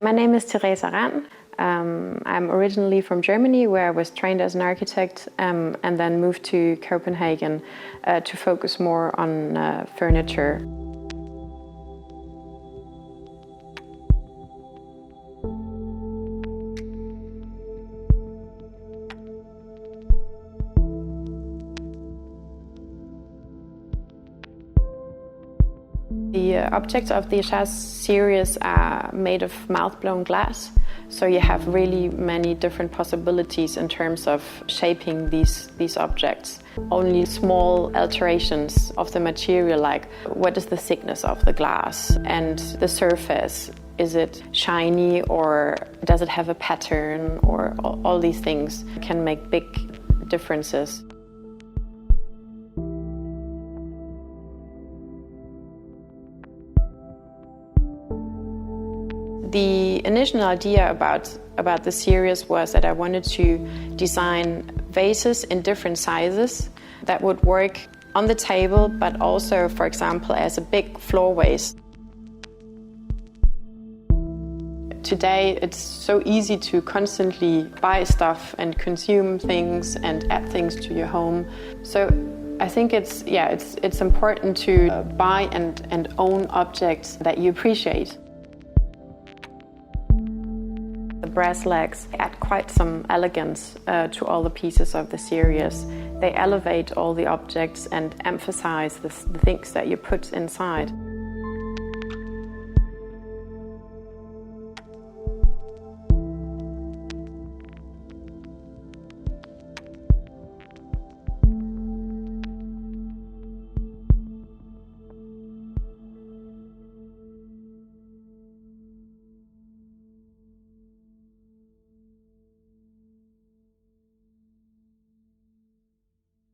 My name is Theresa Rand. I'm originally from Germany, where I was trained as an architect and then moved to Copenhagen to focus more on furniture. The objects of the Echasse series are made of mouth-blown glass, so you have really many different possibilities in terms of shaping these objects. Only small alterations of the material, like what is the thickness of the glass and the surface. Is it shiny or does it have a pattern, or all these things can make big differences. The initial idea about the series was that I wanted to design vases in different sizes that would work on the table, but also, for example, as a big floor vase. Today it's so easy to constantly buy stuff and consume things and add things to your home. So I think it's important to buy and own objects that you appreciate. The brass legs add quite some elegance to all the pieces of the series. They elevate all the objects and emphasize the things that you put inside.